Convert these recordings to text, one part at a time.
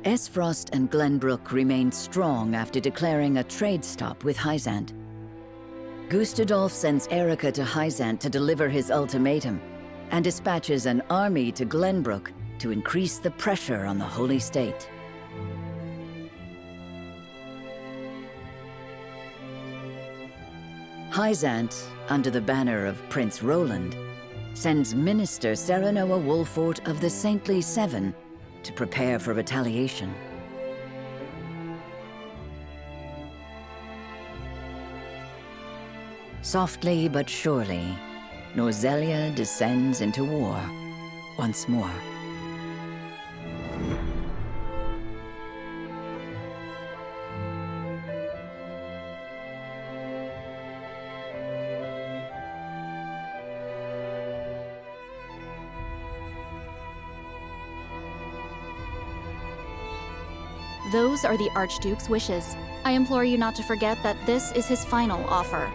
Esfrost and Glenbrook remained strong after declaring a trade stop with Hyzant. Gustadolf sends Erica to Hyzant to deliver his ultimatum, and dispatches an army to Glenbrook to increase the pressure on the Holy State. Hyzant, under the banner of Prince Roland, sends Minister Serenoa Wolfort of the Saintly Seven to prepare for retaliation. Softly but surely, Norzelia descends into war once more. Those are the Archduke's wishes. I implore you not to forget that this is his final offer.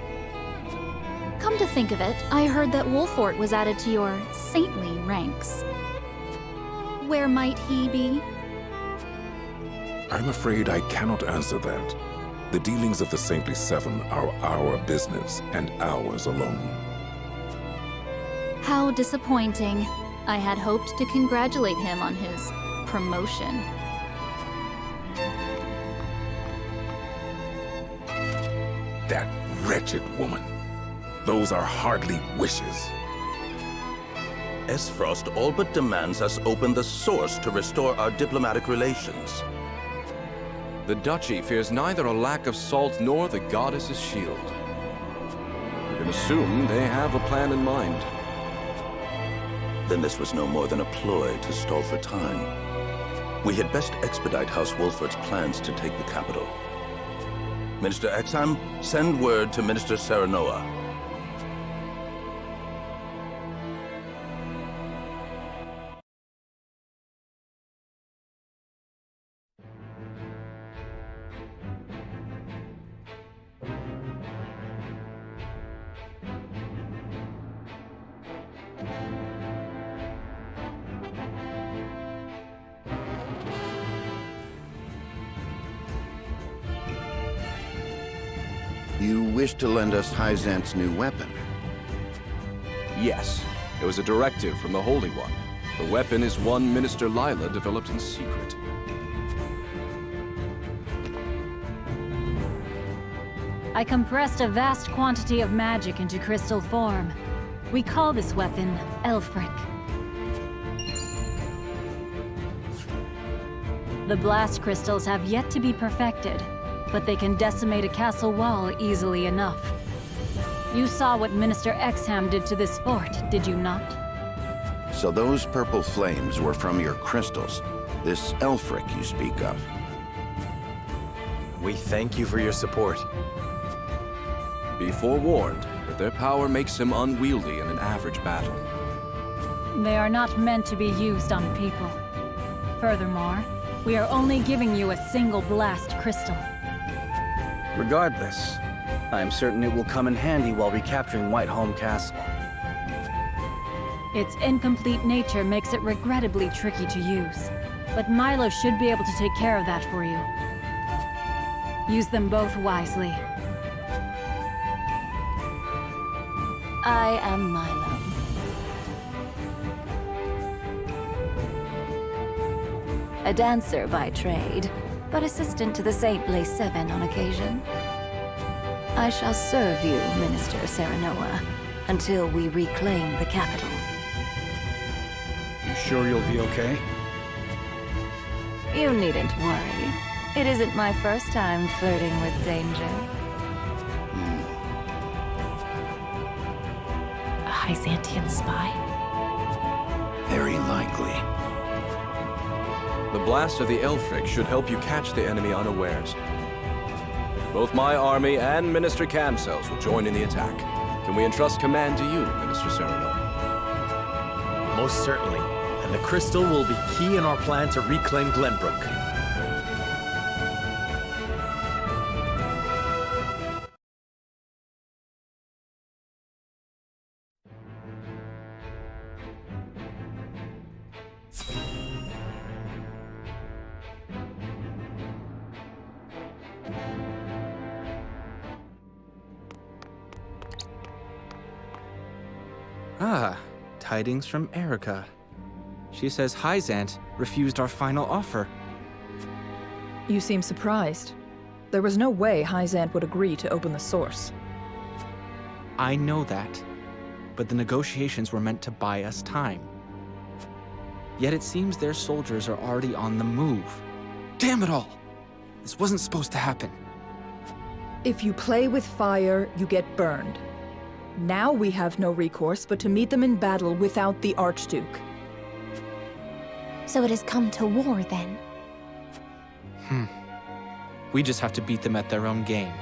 Come to think of it, I heard that Wolfort was added to your saintly ranks. Where might he be? I'm afraid I cannot answer that. The dealings of the Saintly Seven are our business, and ours alone. How disappointing. I had hoped to congratulate him on his promotion. That wretched woman. Those are hardly wishes. Esfrost all but demands us open the source to restore our diplomatic relations. The Duchy fears neither a lack of salt nor the goddess's shield. You can assume they have a plan in mind. Then this was no more than a ploy to stall for time. We had best expedite House Wolfort's plans to take the capital. Minister Exham, send word to Minister Serenoa. You wish to lend us Hyzant's new weapon? Yes, it was a directive from the Holy One. The weapon is one Minister Lila developed in secret. I compressed a vast quantity of magic into crystal form. We call this weapon Elfric. The blast crystals have yet to be perfected, but they can decimate a castle wall easily enough. You saw what Minister Exham did to this fort, did you not? So those purple flames were from your crystals. This Elfric you speak of. We thank you for your support. Be forewarned that their power makes him unwieldy in an average battle. They are not meant to be used on people. Furthermore, we are only giving you a single blast crystal. Regardless, I am certain it will come in handy while recapturing Whiteholm Castle. Its incomplete nature makes it regrettably tricky to use, but Milo should be able to take care of that for you. Use them both wisely. I am Milo. A dancer by trade, but assistant to the Saintly Seven on occasion. I shall serve you, Minister Serenoa, until we reclaim the capital. You sure you'll be okay? You needn't worry. It isn't my first time flirting with danger. A Hyzantian spy? Very likely. The blast of the Elfric should help you catch the enemy unawares. Both my army and Minister Camcells will join in the attack. Can we entrust command to you, Minister Serenoa? Most certainly. And the crystal will be key in our plan to reclaim Glenbrook. Ah, tidings from Erica. She says Hyzant refused our final offer. You seem surprised. There was no way Hyzant would agree to open the source. I know that, but the negotiations were meant to buy us time. Yet it seems their soldiers are already on the move. Damn it all! This wasn't supposed to happen. If you play with fire, you get burned. Now we have no recourse but to meet them in battle without the Archduke. So it has come to war, then? We just have to beat them at their own game.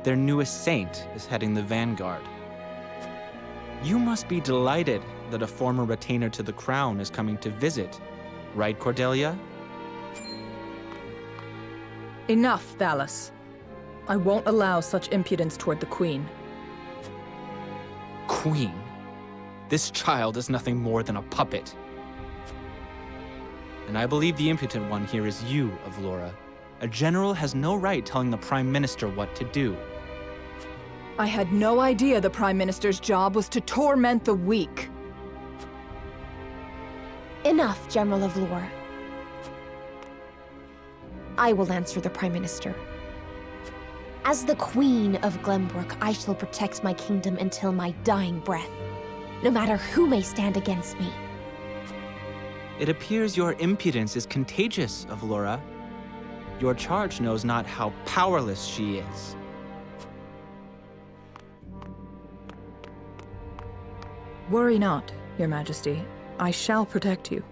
Their newest saint is heading the vanguard. You must be delighted that a former retainer to the crown is coming to visit, right, Cordelia? Enough, Valis. I won't allow such impudence toward the Queen. Queen? This child is nothing more than a puppet. And I believe the impotent one here is you, Avlora. A general has no right telling the Prime Minister what to do. I had no idea the Prime Minister's job was to torment the weak. Enough, General of Lore. I will answer the Prime Minister. As the Queen of Glenbrook, I shall protect my kingdom until my dying breath, no matter who may stand against me. It appears your impudence is contagious, Avlora. Your charge knows not how powerless she is. Worry not, Your Majesty. I shall protect you.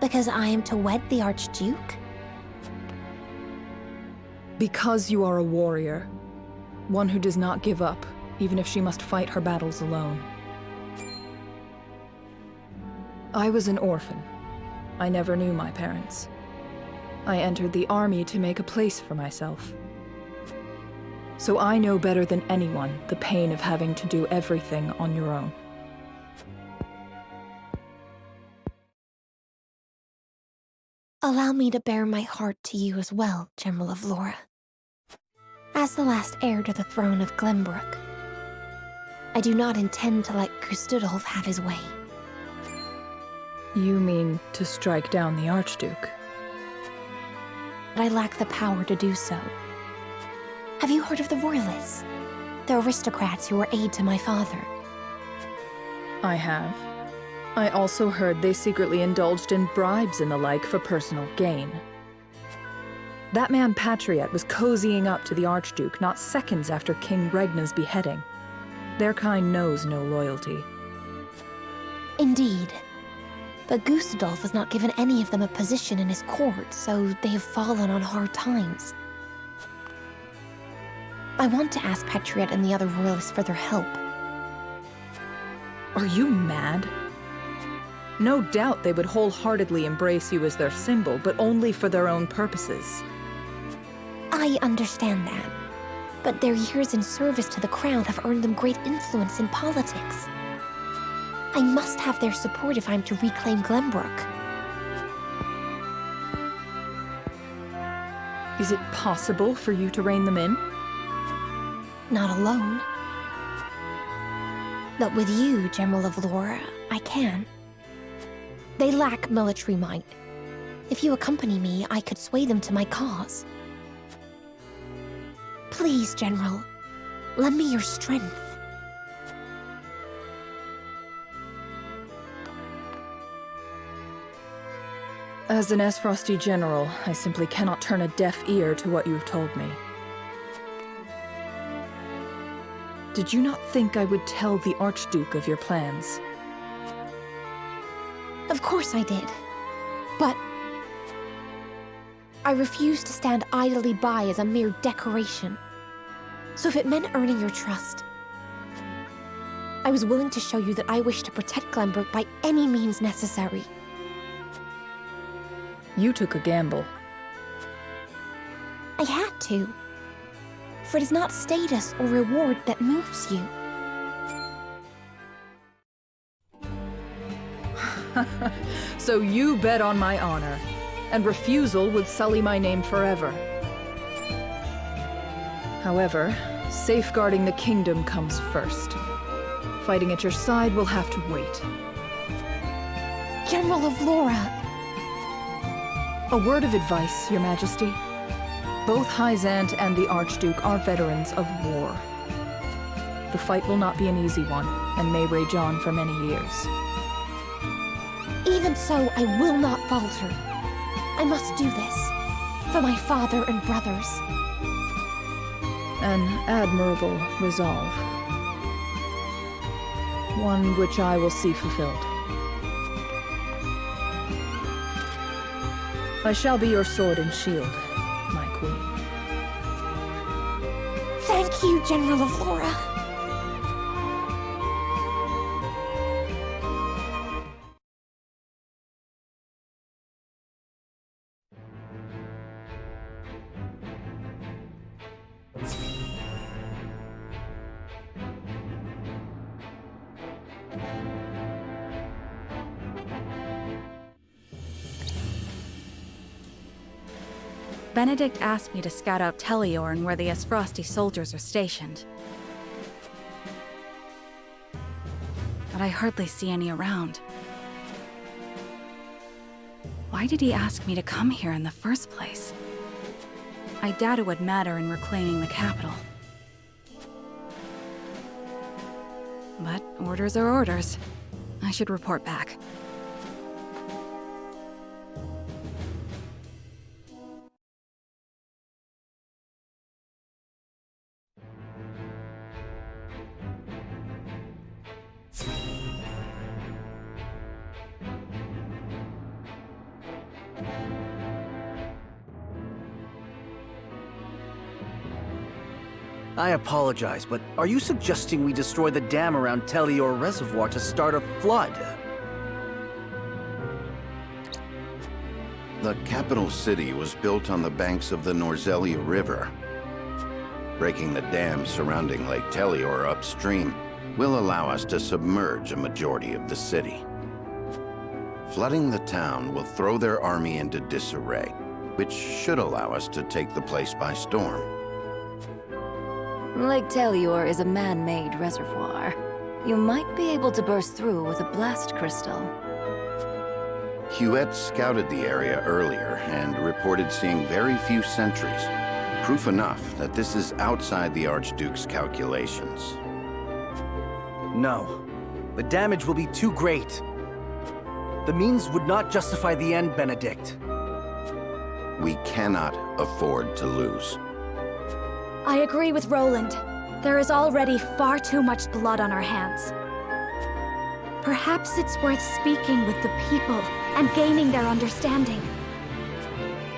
Because I am to wed the Archduke? Because you are a warrior. One who does not give up, even if she must fight her battles alone. I was an orphan. I never knew my parents. I entered the army to make a place for myself. So I know better than anyone the pain of having to do everything on your own. Allow me to bare my heart to you as well, General of Lora. As the last heir to the throne of Glenbrook, I do not intend to let Gustudolf have his way. You mean to strike down the Archduke? But I lack the power to do so. Have you heard of the Royalists? The aristocrats who were aid to my father. I have. I also heard they secretly indulged in bribes and the like for personal gain. That man Patriot was cozying up to the Archduke not seconds after King Regna's beheading. Their kind knows no loyalty. Indeed. But Gustudolf has not given any of them a position in his court, so they have fallen on hard times. I want to ask Patriot and the other royalists for their help. Are you mad? No doubt they would wholeheartedly embrace you as their symbol, but only for their own purposes. I understand that. But their years in service to the crown have earned them great influence in politics. I must have their support if I'm to reclaim Glenbrook. Is it possible for you to rein them in? Not alone. But with you, General of Lore, I can. They lack military might. If you accompany me, I could sway them to my cause. Please, General, lend me your strength. As an Esfrosty general, I simply cannot turn a deaf ear to what you've told me. Did you not think I would tell the Archduke of your plans? Of course I did. But I refuse to stand idly by as a mere decoration. So if it meant earning your trust, I was willing to show you that I wish to protect Glenbrook by any means necessary. You took a gamble. I had to. For it is not status or reward that moves you. So you bet on my honor, and refusal would sully my name forever. However, safeguarding the kingdom comes first. Fighting at your side will have to wait. General of Laura! A word of advice, Your Majesty. Both Hyzant and the Archduke are veterans of war. The fight will not be an easy one, and may rage on for many years. Even so, I will not falter. I must do this. For my father and brothers. An admirable resolve. One which I will see fulfilled. I shall be your sword and shield, my queen. Thank you, General of Laura. Benedict asked me to scout out Teleorn where the Esfrosti soldiers are stationed. But I hardly see any around. Why did he ask me to come here in the first place? I doubt it would matter in reclaiming the capital. But orders are orders. I should report back. I apologize, but are you suggesting we destroy the dam around Teleor Reservoir to start a flood? The capital city was built on the banks of the Norzelia River. Breaking the dam surrounding Lake Teleor upstream will allow us to submerge a majority of the city. Flooding the town will throw their army into disarray, which should allow us to take the place by storm. Lake Teleor is a man-made reservoir. You might be able to burst through with a blast crystal. Huette scouted the area earlier and reported seeing very few sentries. Proof enough that this is outside the Archduke's calculations. No. The damage will be too great. The means would not justify the end, Benedict. We cannot afford to lose. I agree with Roland. There is already far too much blood on our hands. Perhaps it's worth speaking with the people and gaining their understanding.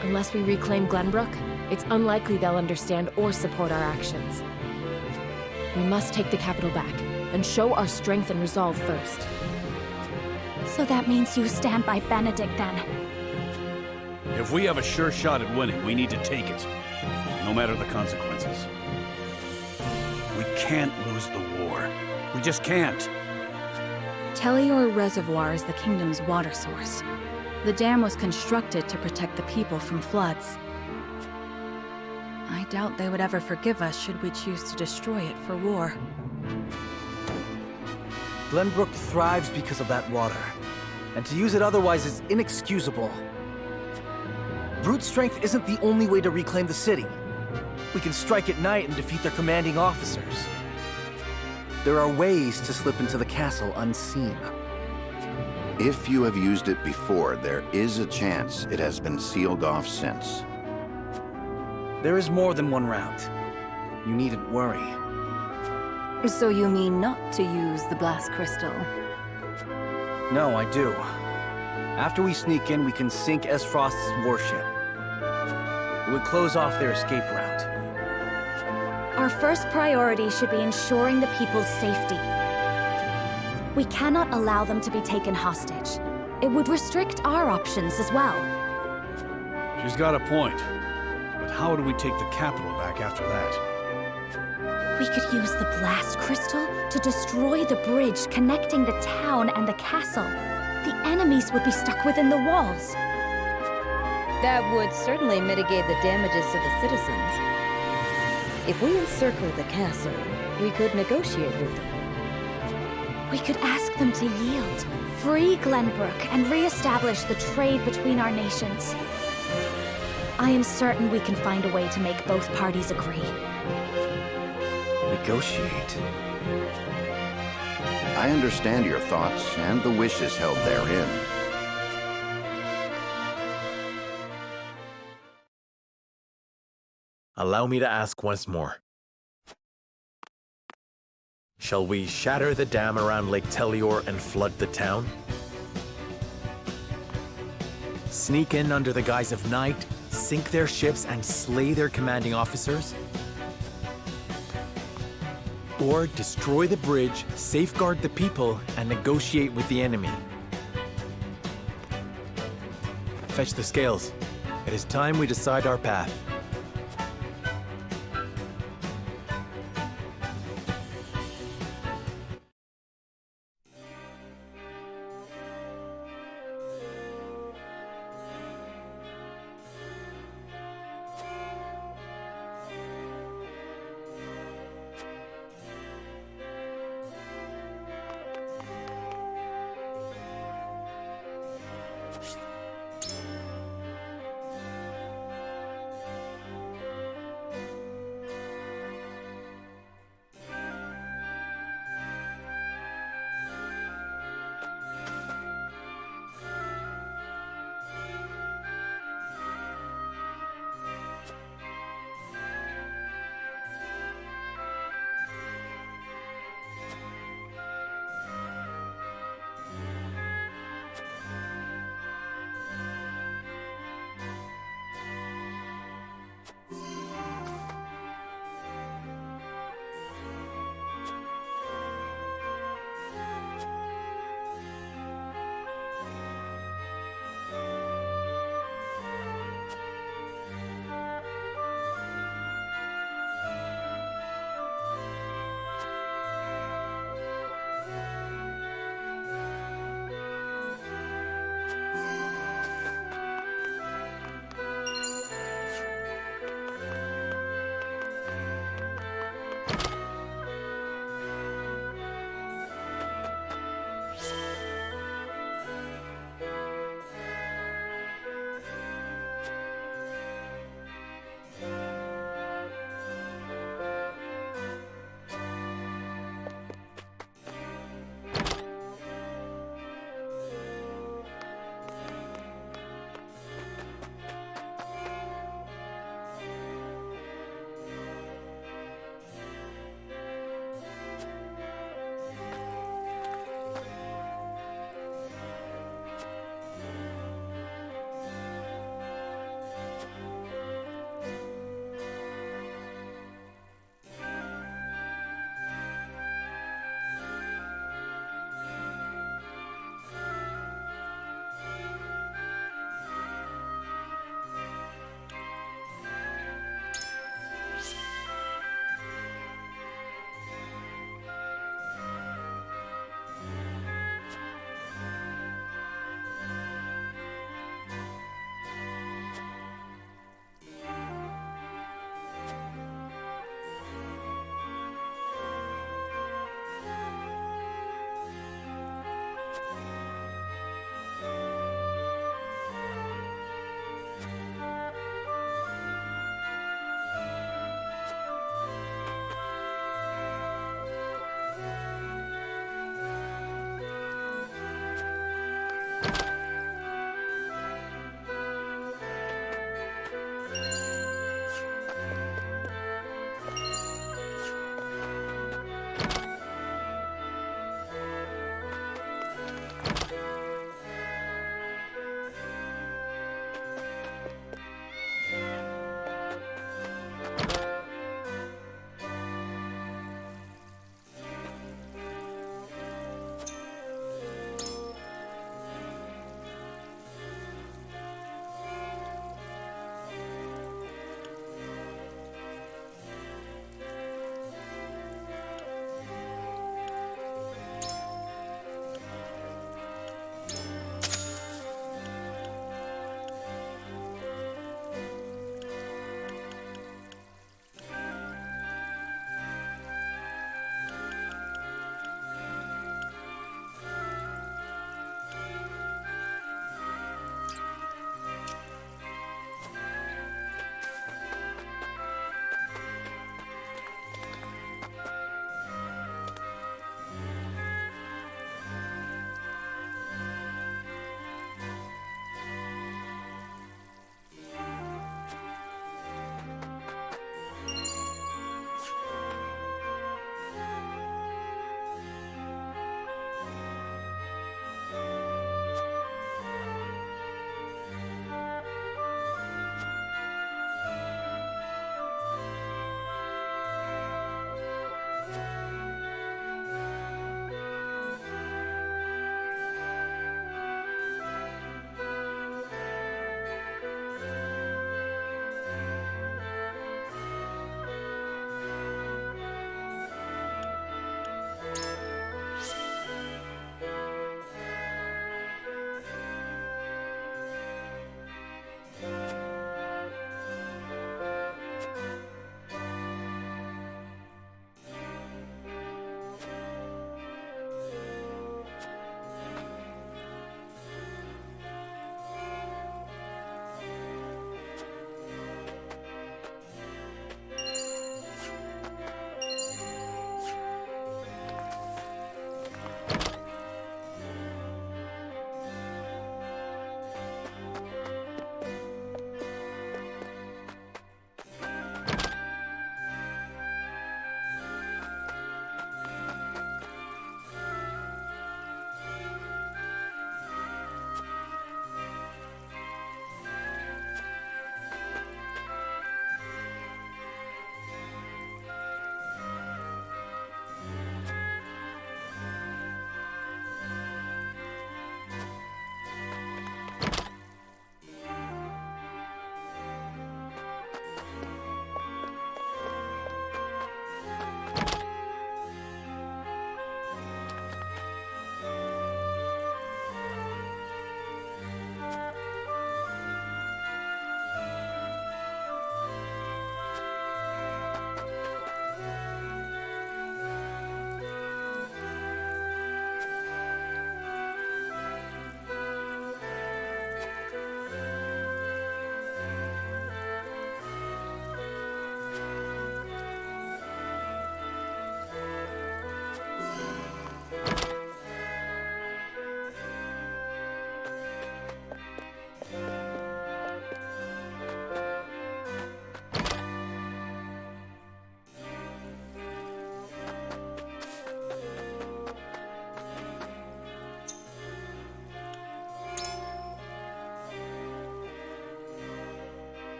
Unless we reclaim Glenbrook, it's unlikely they'll understand or support our actions. We must take the capital back, and show our strength and resolve first. So that means you stand by Benedict, then? If we have a sure shot at winning, we need to take it. No matter the consequences. We can't lose the war. We just can't. Teleor Reservoir is the kingdom's water source. The dam was constructed to protect the people from floods. I doubt they would ever forgive us should we choose to destroy it for war. Glenbrook thrives because of that water, and to use it otherwise is inexcusable. Brute strength isn't the only way to reclaim the city. We can strike at night and defeat their commanding officers. There are ways to slip into the castle unseen. If you have used it before, there is a chance it has been sealed off since. There is more than one route. You needn't worry. So you mean not to use the blast crystal? No, I do. After we sneak in, we can sink Esfrost's warship. It would close off their escape route. Our first priority should be ensuring the people's safety. We cannot allow them to be taken hostage. It would restrict our options as well. She's got a point. But how do we take the capital back after that? We could use the blast crystal to destroy the bridge connecting the town and the castle. The enemies would be stuck within the walls. That would certainly mitigate the damages to the citizens. If we encircle the castle, we could negotiate with them. We could ask them to yield, free Glenbrook, and re-establish the trade between our nations. I am certain we can find a way to make both parties agree. Negotiate? I understand your thoughts and the wishes held therein. Allow me to ask once more. Shall we shatter the dam around Lake Telior and flood the town? Sneak in under the guise of night, sink their ships, and slay their commanding officers? Or destroy the bridge, safeguard the people, and negotiate with the enemy? Fetch the scales. It is time we decide our path.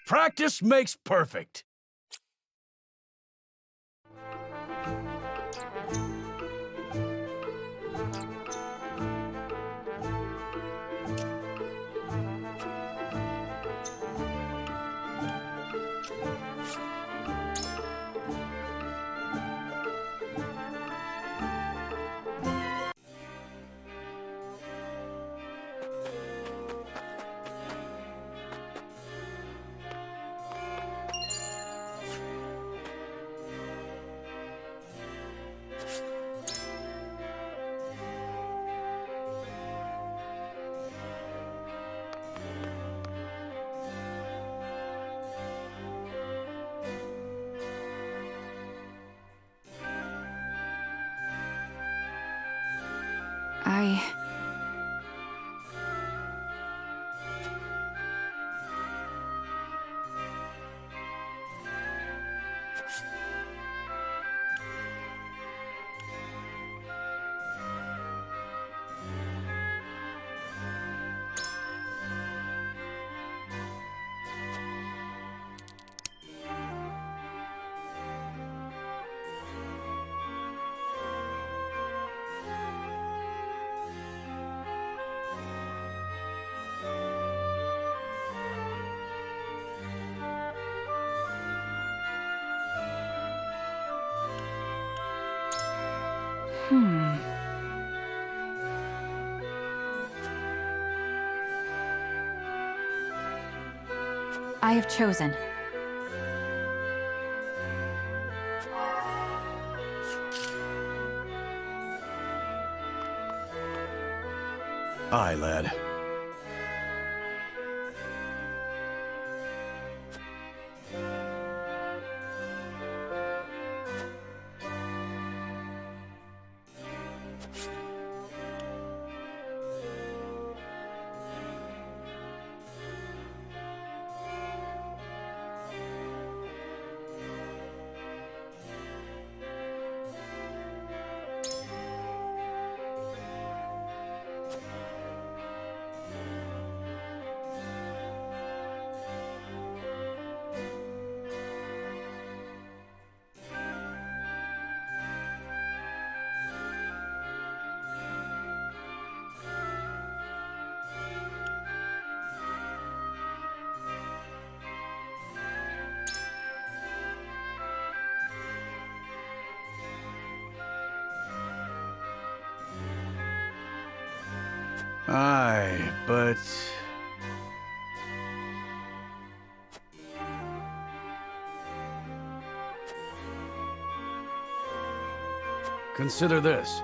Practice makes perfect. I have chosen. Aye, lad. Aye, but... Consider this.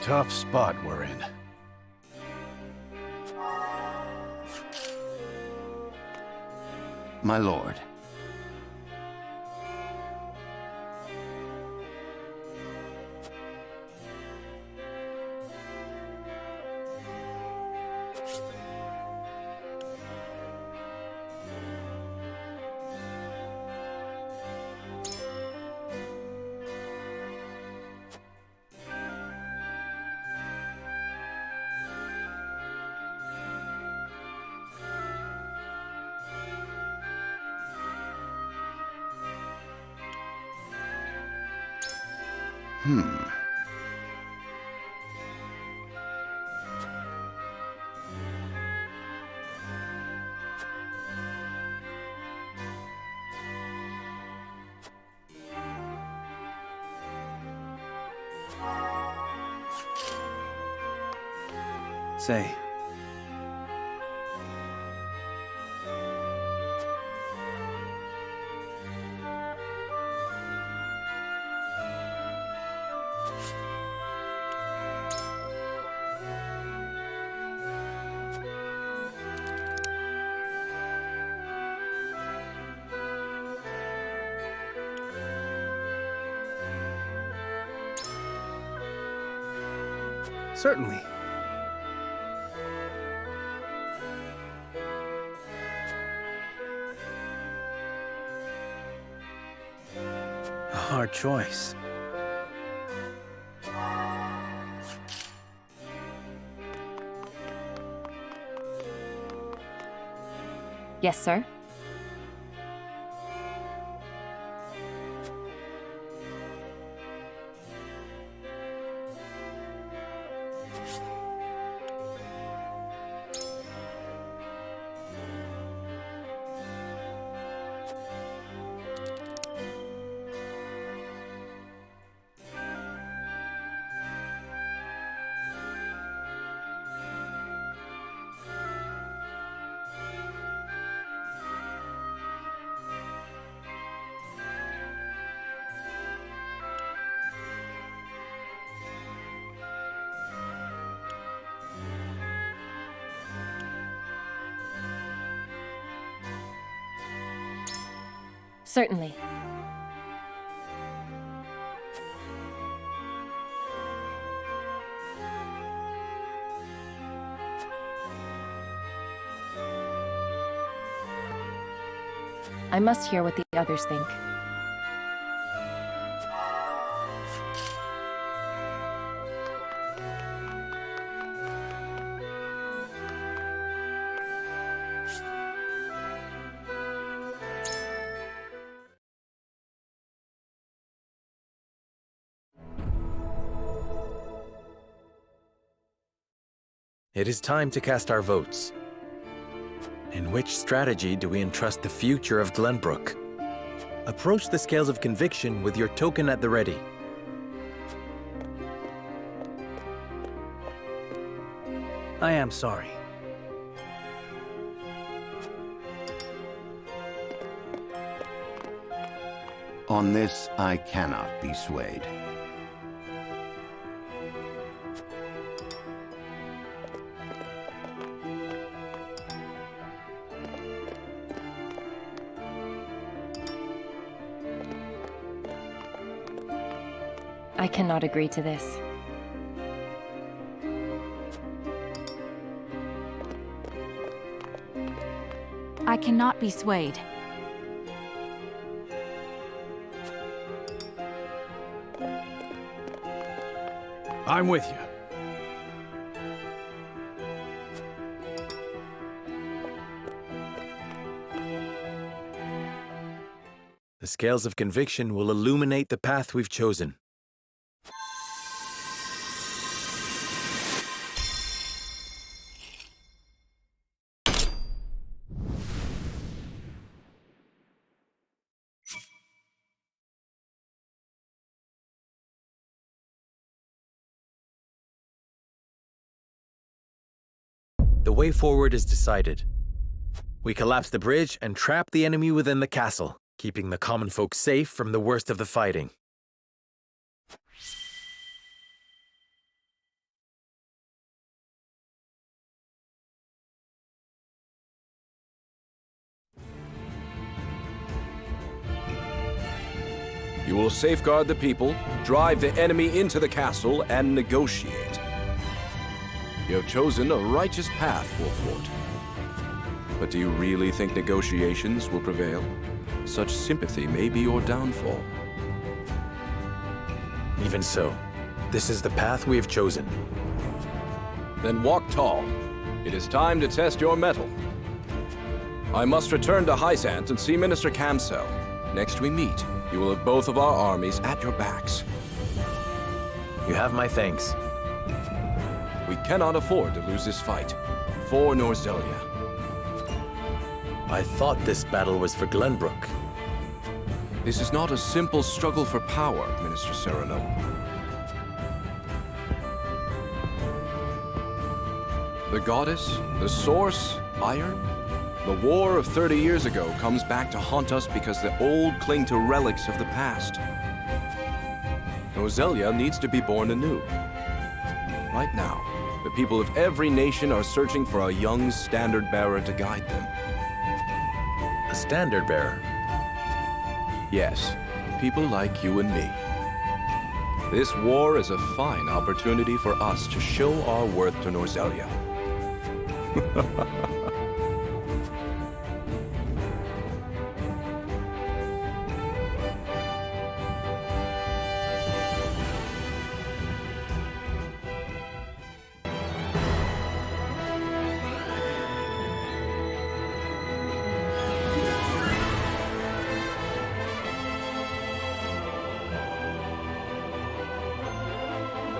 Tough spot we're in. My lord. Say. Certainly. A hard choice. Yes, sir. Certainly. I must hear what the others think. It is time to cast our votes. In which strategy do we entrust the future of Glenbrook? Approach the scales of conviction with your token at the ready. I am sorry. On this, I cannot be swayed. I cannot agree to this. I cannot be swayed. I'm with you. The scales of conviction will illuminate the path we've chosen. The way forward is decided. We collapse the bridge and trap the enemy within the castle, keeping the common folk safe from the worst of the fighting. You will safeguard the people, drive the enemy into the castle, and negotiate. You have chosen a righteous path, Wolfort. But do you really think negotiations will prevail? Such sympathy may be your downfall. Even so, this is the path we have chosen. Then walk tall. It is time to test your mettle. I must return to Hysant and see Minister Camsell. Next we meet, you will have both of our armies at your backs. You have my thanks. We cannot afford to lose this fight. For Norzelia. I thought this battle was for Glenbrook. This is not a simple struggle for power, Minister Cyrano. The goddess, the source, iron? The war of 30 years ago comes back to haunt us because the old cling to relics of the past. Norzelia needs to be born anew. Right now, the people of every nation are searching for a young standard-bearer to guide them. A standard-bearer? Yes, people like you and me. This war is a fine opportunity for us to show our worth to Norzelia.